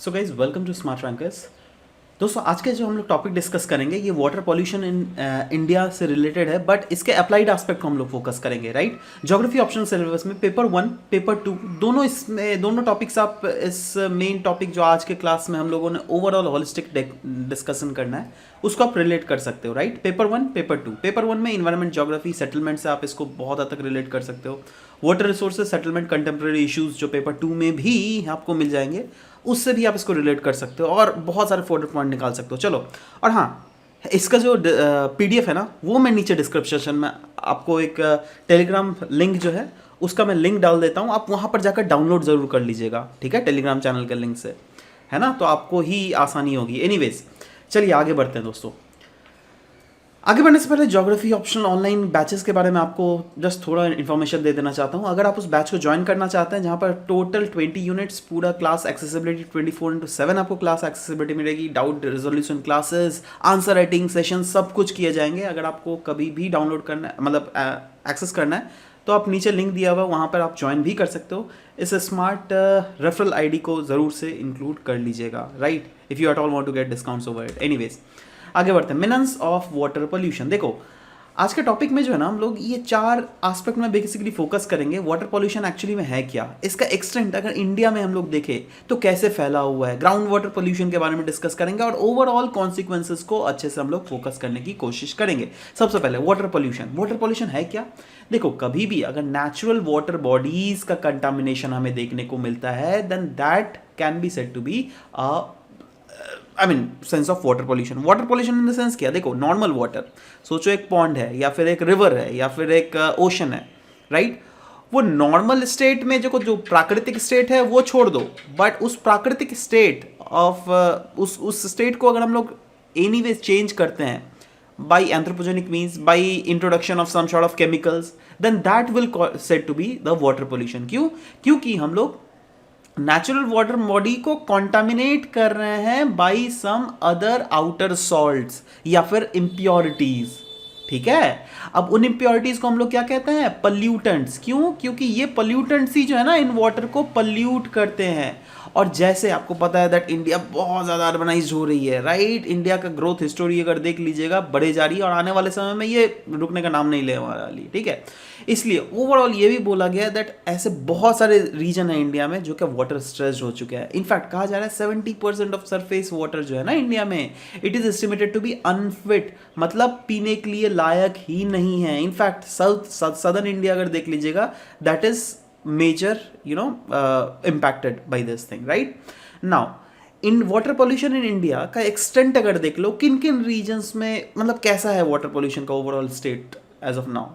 So guys welcome to smart rankers. दोस्तों आज के जो हम लोग टॉपिक डिस्कस करेंगे ये वाटर पॉल्यूशन इन इंडिया से रिलेटेड है, बट इसके अप्लाइड एस्पेक्ट को हम लोग फोकस करेंगे। राइट, ज्योग्राफी ऑप्शनल सिलेबस में पेपर 1 पेपर 2 दोनों इसमें दोनों टॉपिक्स आप इस मेन टॉपिक जो आज के क्लास में हम लोगों ने ओवरऑल होलिस्टिक डिस्कशन करना है उसको आप रिलेट कर सकते हो। राइट, पेपर 1 पेपर 2, पेपर 1 में इन्वायरमेंट ज्योग्राफी सेटलमेंट से आप इसको बहुत हद तक रिलेट कर सकते हो। Water resources settlement contemporary issues जो पेपर 2 में भी आपको मिल जाएंगे उससे भी आप इसको रिलेट कर सकते हो और बहुत सारे फोर्डर पॉइंट निकाल सकते हो। चलो, और हाँ, इसका जो पीडीएफ है ना वो मैं नीचे डिस्क्रिप्शन में आपको एक टेलीग्राम लिंक जो है उसका मैं लिंक डाल देता हूँ, आप वहाँ पर जाकर डाउनलोड ज़रूर कर लीजिएगा। ठीक है, टेलीग्राम चैनल के लिंक से, है ना, तो आपको ही आसानी होगी। एनीवेज, चलिए आगे बढ़ते हैं दोस्तों। आगे बढ़ने से पहले ज्योग्राफी ऑप्शनल ऑनलाइन बैचेस के बारे में आपको जस्ट थोड़ा इन्फॉर्मेशन दे देना चाहता हूँ। अगर आप उस बैच को ज्वाइन करना चाहते हैं जहाँ पर टोटल 20 यूनिट्स पूरा क्लास एक्सेसिबिलिटी 24/7 आपको क्लास एक्सेसिबिलिटी मिलेगी, doubt resolution classes, answer writing session सब कुछ किए जाएंगे। अगर आपको कभी भी डाउनलोड करना है, मतलब एक्सेस करना है, तो आप नीचे लिंक दिया हुआ वहाँ पर आप ज्वाइन भी कर सकते हो। इस स्मार्ट रेफरल आईडी को ज़रूर से इंक्लूड कर लीजिएगा। Right, if you at all want to get discounts over it. Anyways, आगे बढ़ते हैं। Menace of water pollution. देखो आज के टॉपिक में जो है ना हम लोग ये 4 एस्पेक्ट में बेसिकली फोकस करेंगे। वाटर पोल्यूशन एक्चुअली में है क्या, इसका एक्सटेंट अगर इंडिया में हम लोग देखें तो कैसे फैला हुआ है, ग्राउंड वाटर पोल्यूशन के बारे में डिस्कस करेंगे और ओवरऑल कॉन्सिक्वेंसेस को अच्छे से हम लोग फोकस करने की कोशिश करेंगे। सबसे पहले वाटर पोल्यूशन है क्या। देखो, कभी भी अगर नेचुरल वाटर बॉडीज का कंटामिनेशन हमें देखने को मिलता है then that can be said to be sense of water pollution in the sense क्या। देखो, नॉर्मल वाटर, सोचो एक पॉन्ड है या फिर एक रिवर है या फिर एक ओशन है। राइट, वो नॉर्मल स्टेट में जो प्राकृतिक स्टेट है वो छोड़ दो, बट उस प्राकृतिक स्टेट ऑफ उस स्टेट को अगर हम लोग एनीवेज चेंज करते हैं by anthropogenic means, by introduction of some sort of chemicals, then that will said to be the water pollution। क्योंकि हम लोग नेचुरल वाटर बॉडी को कॉन्टामिनेट कर रहे हैं by some other outer salts या फिर इम्प्योरिटीज। ठीक है, अब उन इम्प्योरिटीज को हम लोग क्या कहते हैं, पल्यूटेंट्स। क्योंकि ये पल्यूटेंट्स ही जो है ना इन वाटर को पल्यूट करते हैं। और जैसे आपको पता है दैट इंडिया बहुत ज़्यादा अर्बनाइज्ड हो रही है। राइट, इंडिया का ग्रोथ हिस्टोरी अगर देख लीजिएगा बढ़े जा रही है और आने वाले समय में ये रुकने का नाम नहीं लेने वाली। ठीक है, इसलिए ओवरऑल ये भी बोला गया है दैट ऐसे बहुत सारे रीजन है इंडिया में जो कि वाटर स्ट्रेस्ड हो चुके हैं। इनफैक्ट कहा जा रहा है 70% ऑफ सरफेस वाटर जो है ना इंडिया में, it is estimated to be unfit, मतलब पीने के लिए लायक ही नहीं है। इनफैक्ट सदर्न इंडिया अगर देख लीजिएगा that is major impacted by this thing। right now in water pollution in India का एक्सटेंट अगर देख लो किन किन रीजन्स में, मतलब कैसा है वाटर पोल्यूशन का overall state as of now,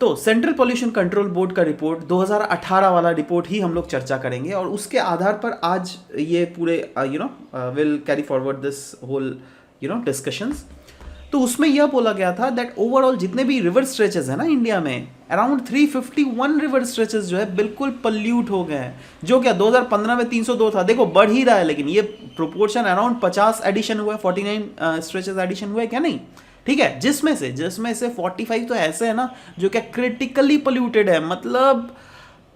तो सेंट्रल पोल्यूशन कंट्रोल बोर्ड का रिपोर्ट 2018 वाला रिपोर्ट ही हम लोग चर्चा करेंगे और उसके आधार पर आज ये पूरे will carry forward this whole discussions. तो उसमें यह बोला गया था दैट ओवरऑल जितने भी रिवर स्ट्रेचेस है ना इंडिया में, अराउंड 351 रिवर स्ट्रेचेस जो है बिल्कुल पल्यूट हो गए हैं। जो क्या 2015 में 302 था, देखो बढ़ ही रहा है, लेकिन ये प्रोपोर्शन अराउंड 50 एडिशन हुआ है, 49 स्ट्रेचेस एडिशन हुआ है क्या नहीं। ठीक है, जिसमें से 45 तो ऐसे है ना जो क्या क्रिटिकली पोल्यूटेड है, मतलब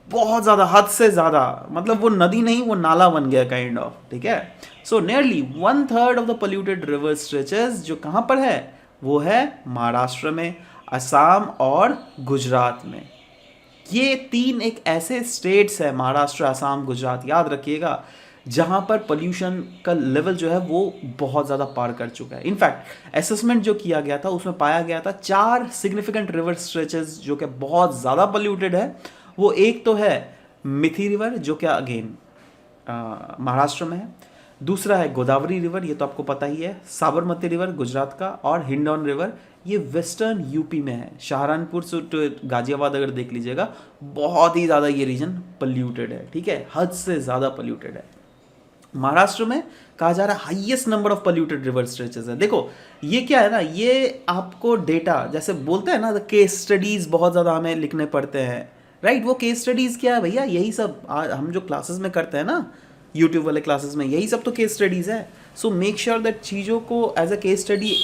बहुत ज़्यादा, हद से ज़्यादा, मतलब वो नदी नहीं वो नाला बन गया काइंड ऑफ। ठीक है, so nearly 1/3 of the polluted river stretches जो कहाँ पर है वो है महाराष्ट्र में, असम और गुजरात में। ये 3 एक ऐसे स्टेट्स है, महाराष्ट्र, असम, गुजरात, याद रखिएगा, जहाँ पर पोल्यूशन का लेवल जो है वो बहुत ज़्यादा पार कर चुका है। इनफैक्ट असेसमेंट जो किया गया था उसमें पाया गया था 4 सिग्निफिकेंट रिवर स्ट्रेचेस जो कि बहुत ज़्यादा पोल्यूटेड है। वो एक तो है मिथि रिवर जो क्या अगेन महाराष्ट्र में है, दूसरा है गोदावरी रिवर, ये तो आपको पता ही है, साबरमती रिवर गुजरात का, और हिंडौन रिवर ये वेस्टर्न यूपी में है। सहारनपुर से तो गाजियाबाद अगर देख लीजिएगा बहुत ही ज़्यादा ये रीजन पोल्यूटेड है। ठीक है, हद से ज़्यादा पोल्यूटेड है। महाराष्ट्र में कहा जा रहा है highest number of polluted river stretches है। देखो ये क्या है ना, ये आपको डेटा जैसे बोलते हैं ना, केस स्टडीज बहुत ज़्यादा हमें लिखने पड़ते हैं। राइट, वो केस स्टडीज़ क्या है भैया, यही सब हम जो क्लासेस में करते हैं ना, यूट्यूब वाले क्लासेस में, यही सब तो केस स्टडीज़ है। सो मेक श्योर दैट चीज़ों को एज अ केस स्टडी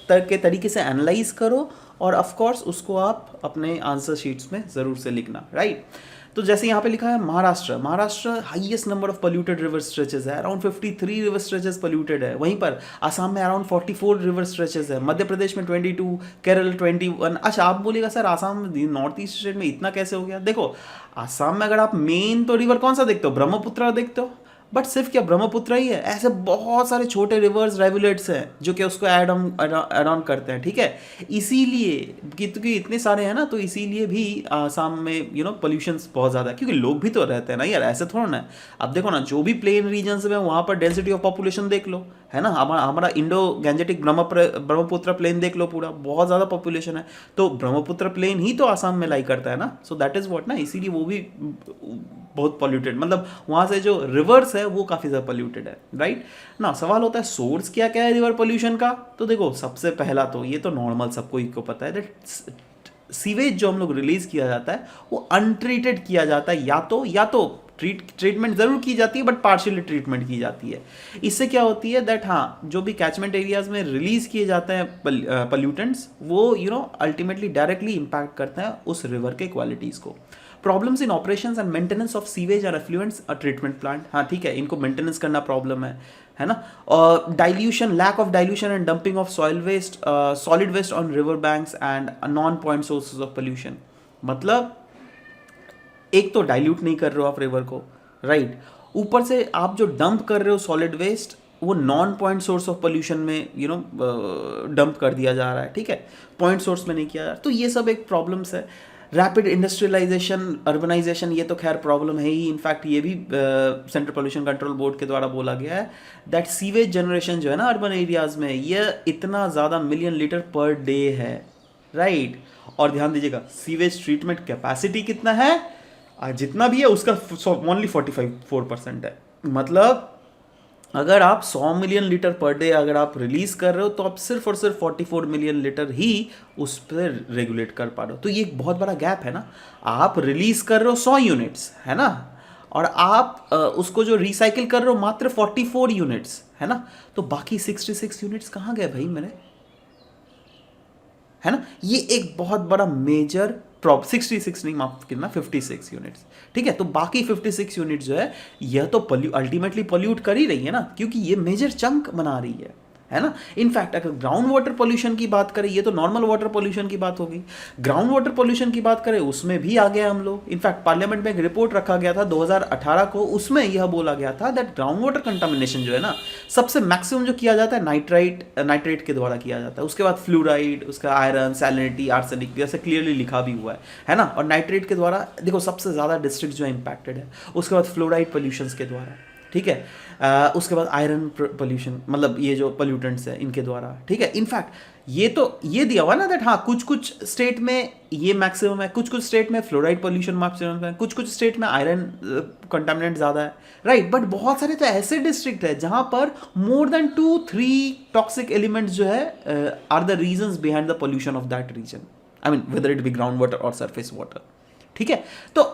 के तरीके से एनालाइज करो और ऑफ कोर्स उसको आप अपने आंसर शीट्स में ज़रूर से लिखना। राइट, तो जैसे यहाँ पे लिखा है Maharashtra, Maharashtra highest number of polluted river stretches है, अराउंड 53 रिवर स्ट्रेचेस पोल्यूटेड है। वहीं पर आसाम में अराउंड 44 रिवर स्ट्रेचेस है, मध्य प्रदेश में 22, केरल 21। अच्छा आप बोलिएगा sir Assam north east state में इतना कैसे हो गया? देखो आसाम में अगर आप मेन तो रिवर कौन सा देखते हो, ब्रह्मपुत्र देखते हो, बट सिर्फ क्या ब्रह्मपुत्र ही है, ऐसे बहुत सारे छोटे रिवर्स राइवुलेट्स हैं जो कि उसको ऐड ऑन करते हैं, ठीक है। इसीलिए क्योंकि इतने सारे हैं ना, तो इसीलिए भी आसाम में पोल्यूशन बहुत ज़्यादा है, क्योंकि लोग भी तो रहते हैं ना यार, ऐसे थोड़ा ना है। अब देखो ना जो भी प्लेन रीजन्स में वहाँ पर डेंसिटी ऑफ पॉपुलेशन देख लो, है ना, हमारा इंडो गैंजेटिक ब्रह्मपुत्र प्लेन देख लो, पूरा बहुत ज़्यादा पॉपुलेशन है, तो ब्रह्मपुत्र प्लेन ही तो आसाम में लाई करता है ना, सो दैट इज़ व्हाट ना, इसीलिए वो भी बहुत पॉल्यूटेड, मतलब वहाँ से जो रिवर्स है वो काफ़ी ज़्यादा पॉल्यूटेड है, राइट ना। सवाल होता है सोर्स क्या क्या है रिवर पॉल्यूशन का, तो देखो सबसे पहला तो ये तो नॉर्मल सबको ही को पता है दैट सीवेज जो हम लोग रिलीज किया जाता है वो अनट्रीटेड किया जाता है, या तो ट्रीटमेंट जरूर की जाती है बट पार्शियली ट्रीटमेंट की जाती है। इससे क्या होती है दैट हाँ जो भी कैचमेंट एरियाज में रिलीज किए जाते हैं पॉल्यूटेंट्स वो अल्टीमेटली डायरेक्टली इम्पैक्ट करते हैं उस रिवर के क्वालिटीज़ को। Problems in operations and maintenance of sewage और एफ्लुएंट्स ट्रीटमेंट प्लांट, हाँ ठीक है, इनको मेंटेनेंस करना प्रॉब्लम है ना। और dilution, lack of dilution and dumping of soil waste, solid waste on river banks and non point sources of pollution. मतलब एक तो डाइल्यूट नहीं कर रहे हो आप रिवर को, राइट, ऊपर से आप जो डंप कर रहे हो सॉलिड वेस्ट वो non point source of pollution में डंप कर दिया जा रहा है, ठीक है, पॉइंट सोर्स में नहीं किया जा रहा, तो ये सब एक प्रॉब्लम्स है। रैपिड इंडस्ट्रियलाइजेशन, अर्बनाइजेशन, ये तो खैर प्रॉब्लम है ही, इनफैक्ट ये भी सेंट्रल पोल्यूशन कंट्रोल बोर्ड के द्वारा बोला गया है दैट सीवेज जनरेशन जो है ना अर्बन एरियाज में ये इतना ज़्यादा मिलियन लीटर पर डे है, राइट। और ध्यान दीजिएगा सीवेज ट्रीटमेंट कैपेसिटी कितना है, जितना भी है उसका ओनली 44% है। मतलब अगर आप 100 मिलियन लीटर पर डे अगर आप रिलीज कर रहे हो तो आप सिर्फ और सिर्फ 44 मिलियन लीटर ही उस पर रेगुलेट कर पा रहे हो, तो ये एक बहुत बड़ा गैप है ना। आप रिलीज कर रहे हो 100 यूनिट्स, है ना, और आप उसको जो रिसाइकिल कर रहे हो मात्र 44 यूनिट्स, है ना, तो बाकी 66 यूनिट्स कहाँ गए भाई मेरे, है ना। ये एक बहुत बड़ा मेजर 66 नहीं, माफ करना 56 यूनिट्स, ठीक है। तो बाकी 56 यूनिट जो है यह तो अल्टीमेटली पॉल्यूट कर ही रही है ना, क्योंकि ये मेजर चंक बना रही है ना। इनफैक्ट अगर ग्राउंड वाटर पोल्यूशन की बात करें, ये तो नॉर्मल वाटर पोल्यूशन की बात होगी, ग्राउंड वाटर पोल्यूशन की बात करें उसमें भी आ गए हम लोग। इनफैक्ट पार्लियामेंट में एक रिपोर्ट रखा गया था 2018 को, उसमें यह बोला गया था दैट ग्राउंड वाटर कंटामिनेशन जो है ना सबसे मैक्सिमम जो किया जाता है नाइट्रेट के द्वारा किया जाता है, उसके बाद फ्लूराइड, उसका आयरन, सैलिनिटी, आर्सेनिक, जैसे क्लियरली लिखा भी हुआ है ना। और नाइट्रेट के द्वारा देखो सबसे ज़्यादा डिस्ट्रिक्ट जो इम्पैक्टेड है, उसके बाद फ्लोराइड पोल्यूशन के द्वारा, ठीक है, उसके बाद आयरन पोल्यूशन, मतलब ये जो पोल्यूटेंट्स है इनके द्वारा, ठीक है। इनफैक्ट ये दिया हुआ ना दैट हाँ कुछ स्टेट में ये मैक्सिमम है, कुछ स्टेट में फ्लोराइड पोल्यूशन मैक्सिमम है, कुछ स्टेट में आयरन कंटामिनेंट ज़्यादा है, राइट। बट बहुत सारे तो ऐसे डिस्ट्रिक्ट है जहाँ पर मोर देन 2-3 टॉक्सिक एलिमेंट्स जो है are the reasons behind the pollution of that region, I mean whether it be ground water और सरफेस वाटर, ठीक है। तो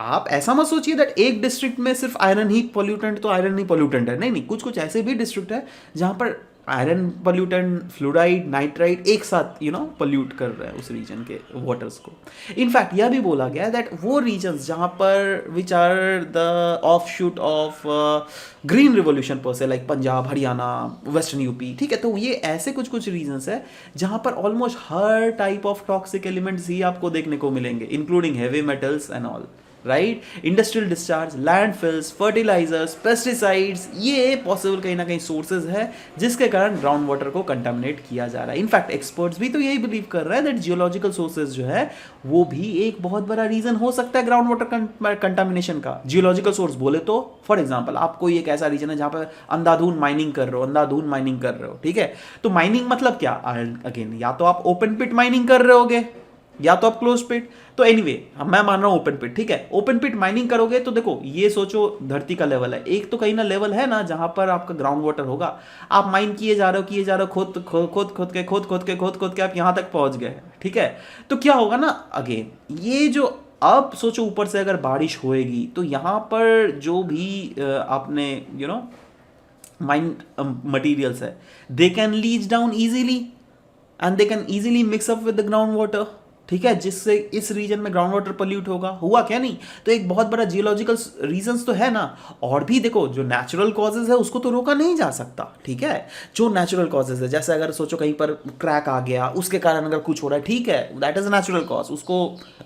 आप ऐसा मत सोचिए दैट एक डिस्ट्रिक्ट में सिर्फ आयरन ही पोल्यूटेंट तो आयरन ही पोल्यूटेंट है, नहीं, कुछ ऐसे भी डिस्ट्रिक्ट है जहां पर आयरन पोल्यूटेंट, फ्लोराइड, नाइट्राइट एक साथ पोल्यूट कर रहे हैं उस रीजन के वाटर्स को। इनफैक्ट यह भी बोला गया दैट वो रीजन्स जहां पर which are the offshoot of green revolution per se, like Punjab, Haryana, western UP, ठीक है, तो ये ऐसे कुछ रीजन्स है जहां पर ऑलमोस्ट हर टाइप ऑफ टॉक्सिक एलिमेंट्स ही आपको देखने को मिलेंगे, including heavy metals and all, right. Industrial discharge, landfills, fertilisers, pesticides, ये पॉसिबल कहीं ना कहीं सोर्सेज है जिसके कारण ग्राउंड वाटर को कंटामिनेट किया जा रहा है। इनफैक्ट एक्सपर्ट्स भी तो यही बिलीव कर रहे हैं दैट जियोलॉजिकल सोर्सेज जो है वो भी एक बहुत बड़ा रीजन हो सकता है ग्राउंड वाटर कंटामिनेशन का। जियोलॉजिकल सोर्स बोले तो फॉर एग्जाम्पल आप कोई एक ऐसा रीजन है जहां पर अंधाधुंध माइनिंग कर रहे हो, ठीक है, तो माइनिंग मतलब क्या, अगेन या तो आप ओपन पिट माइनिंग कर रहे होगे या तो आप क्लोज पिट, तो एनीवे मैं मान रहा हूं ओपन पिट, ठीक है। ओपन पिट माइनिंग करोगे तो देखो ये सोचो धरती का लेवल है, एक तो कहीं ना लेवल है ना जहां पर आपका ग्राउंड वाटर होगा, आप माइन किए जा रहे हो, खोद के आप यहां तक पहुंच गए, ठीक है। तो क्या होगा ना, अगेन ये जो अब सोचो ऊपर से अगर बारिश होएगी तो यहां पर जो भी आपने माइन मटीरियल्स है they can leach down easily and they can easily mix up with the ground water, ठीक है, जिससे इस रीजन में ग्राउंड वाटर पोल्यूट होगा, हुआ क्या नहीं? तो एक बहुत बड़ा जियोलॉजिकल रीजंस तो है ना। और भी देखो, जो नेचुरल कॉजेज है उसको तो रोका नहीं जा सकता, ठीक है। जो नेचुरल कॉजेज है, जैसे अगर सोचो कहीं पर क्रैक आ गया, उसके कारण अगर कुछ हो रहा है, ठीक है, दैट इज नेचुरल कॉज, उसको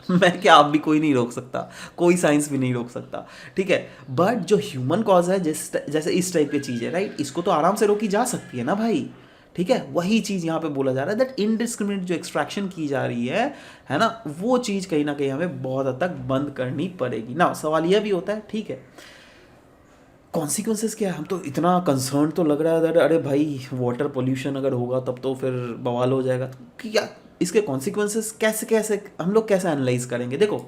मैं क्या, आप भी कोई नहीं रोक सकता, कोई साइंस भी नहीं रोक सकता, ठीक है। बट जो ह्यूमन कॉज है, जैसे इस टाइप की चीज़ है, राइट, इसको तो आराम से रोकी जा सकती है ना भाई, ठीक है। वही चीज़ यहाँ पे बोला जा रहा है दैट इनडिस्क्रिमिनेट जो एक्सट्रैक्शन की जा रही है ना, वो चीज़ कहीं ना कहीं हमें बहुत हद तक बंद करनी पड़ेगी ना। सवाल यह भी होता है, ठीक है, कॉन्सिक्वेंसेस क्या है? हम तो इतना कंसर्न तो लग रहा है दैट अरे भाई वाटर पोल्यूशन अगर होगा तब तो फिर बवाल हो जाएगा। तो क्या इसके कॉन्सिक्वेंसेस कैसे कैसे हम लोग कैसे एनालाइज करेंगे? देखो,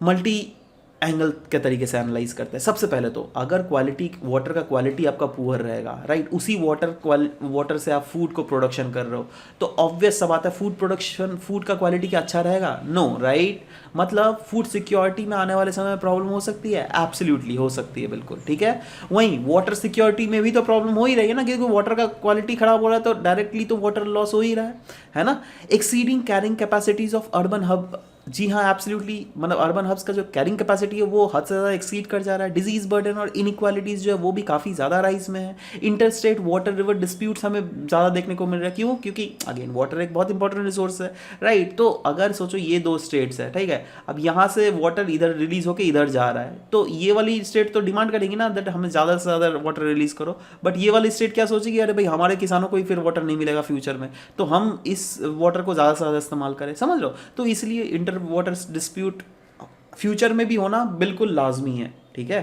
मल्टी एंगल के तरीके से एनालाइज करते हैं। सबसे पहले तो अगर क्वालिटी, वाटर का क्वालिटी आपका पुअर रहेगा, राइट, उसी वाटर से आप फूड को प्रोडक्शन कर रहे हो, तो ऑब्वियस सब आता है, फूड प्रोडक्शन, फूड का क्वालिटी क्या अच्छा रहेगा? No, right. मतलब फूड सिक्योरिटी में आने वाले समय में प्रॉब्लम हो सकती है, एब्सोल्युटली हो सकती है, बिल्कुल ठीक है। वहीं वाटर सिक्योरिटी में भी तो प्रॉब्लम हो ही रही है ना, क्योंकि वाटर का क्वालिटी खराब हो रहा है तो डायरेक्टली तो वाटर लॉस हो ही रहा है ना। Exceeding carrying capacities of urban hub, जी हाँ, एब्सोल्युटली, मतलब अर्बन हब्स का जो कैरिंग कैपेसिटी है वो हद से ज़्यादा एक्सीड कर जा रहा है। डिजीज बर्डन और इनइक्वालिटीज़ जो है वो भी काफ़ी ज़्यादा राइज में है। Inter state water river disputes हमें ज़्यादा देखने को मिल रहा है। क्यों? क्योंकि अगेन वाटर एक बहुत इंपॉर्टेंट रिसोर्स है, राइट। तो अगर सोचो ये दो स्टेट्स है, ठीक है, अब यहाँ से वाटर इधर रिलीज होकर इधर जा रहा है, तो ये वाली स्टेट तो डिमांड करेंगी ना दैट हमें ज़्यादा से ज़्यादा वाटर रिलीज करो, बट ये वाली स्टेट क्या सोचेगी, अरे भाई हमारे किसानों को ही फिर वाटर नहीं मिलेगा फ्यूचर में, तो हम इस वाटर को ज़्यादा से ज़्यादा इस्तेमाल करें, समझ लो। तो इसलिए इंटर वाटर डिस्प्यूट फ्यूचर में भी होना बिल्कुल लाजमी है, ठीक है।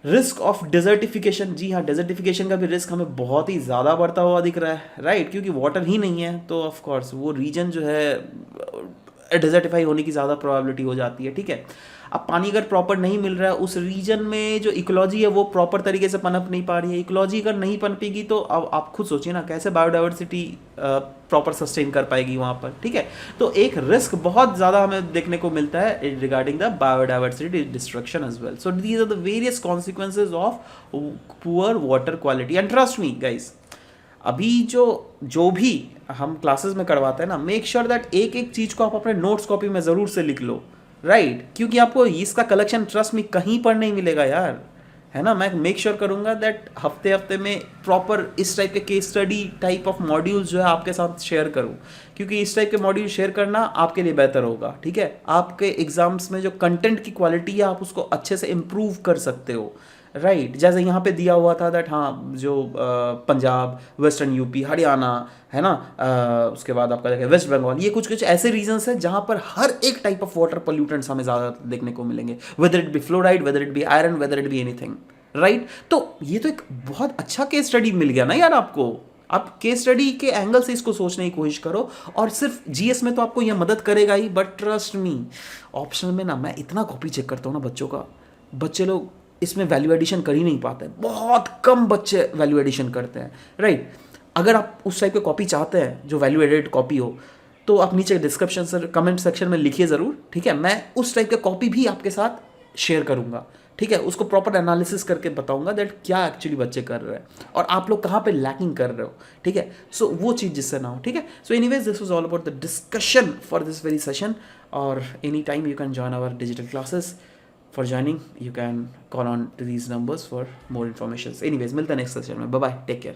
रिस्क ऑफ डेजर्टिफिकेशन, जी हाँ, डेजर्टिफिकेशन का भी रिस्क हमें बहुत ही ज़्यादा बढ़ता हुआ दिख रहा है, राइट, क्योंकि वाटर ही नहीं है तो ऑफ कोर्स वो रीजन जो है डेजर्टिफाई होने की ज़्यादा प्रोबेबिलिटी हो जाती है, ठीक है। अब पानी अगर प्रॉपर नहीं मिल रहा है, उस रीजन में जो इकोलॉजी है वो प्रॉपर तरीके से पनप नहीं पा रही है। इकोलॉजी अगर नहीं पनपेगी तो अब आप खुद सोचिए ना कैसे बायोडाइवर्सिटी प्रॉपर सस्टेन कर पाएगी वहाँ पर, ठीक है। तो एक रिस्क बहुत ज़्यादा हमें देखने को मिलता है regarding the biodiversity destruction as well. So these are the various consequences of poor water quality and trust me guys, अभी जो भी हम क्लासेस में करवाते हैं ना, मेक श्योर दैट एक एक चीज़ को आप अपने नोट्स कॉपी में ज़रूर से लिख लो, राइट, क्योंकि आपको इसका कलेक्शन ट्रस्ट में कहीं पर नहीं मिलेगा यार, है ना। मैं मेक श्योर करूंगा दैट हफ्ते हफ्ते में प्रॉपर इस टाइप के case study type of modules जो है आपके साथ शेयर करूं, क्योंकि इस टाइप के मॉड्यूल शेयर करना आपके लिए बेहतर होगा, ठीक है। आपके एग्जाम्स में जो कंटेंट की क्वालिटी है आप उसको अच्छे से इम्प्रूव कर सकते हो, राइट। जैसे यहाँ पे दिया हुआ था दैट हाँ, जो पंजाब, वेस्टर्न यूपी, हरियाणा है ना, उसके बाद आपका देखिए वेस्ट बंगाल, ये कुछ कुछ ऐसे रीजन्स हैं जहाँ पर हर एक टाइप ऑफ वाटर पोल्यूटेंट्स हमें ज़्यादा देखने को मिलेंगे, weather it B fluoride, weather it B iron, weather it be anything, right. तो ये तो एक बहुत अच्छा केस स्टडी मिल गया ना यार आपको। आप केस स्टडी के एंगल से इसको सोचने की कोशिश करो, और सिर्फ जीएस में तो आपको यह मदद करेगा ही, बट ट्रस्ट मी ऑप्शनल में ना मैं इतना कॉपी चेक करता हूँ ना बच्चों का, बच्चे लोग इसमें वैल्यू एडिशन कर ही नहीं पाते, बहुत कम बच्चे वैल्यू एडिशन करते हैं, राइट। अगर आप उस टाइप की कॉपी चाहते हैं जो वैल्यू एडेड कॉपी हो, तो आप नीचे डिस्क्रिप्शन से कमेंट सेक्शन में लिखिए ज़रूर, ठीक है। मैं उस टाइप का कॉपी भी आपके साथ शेयर करूंगा, ठीक है। उसको प्रॉपर एनालिसिस करके बताऊंगा दैट क्या एक्चुअली बच्चे कर रहे हैं और आप लोग कहाँ पे लैकिंग कर रहे हो, ठीक है। सो वो चीज़ जिससे ना हो, ठीक है। So anyways this was all about the discussion for this very session, और any time you can join our digital classes. For joining, you can call on to these numbers for more information. Anyways, मिलते हैं next session में. Bye bye, take care.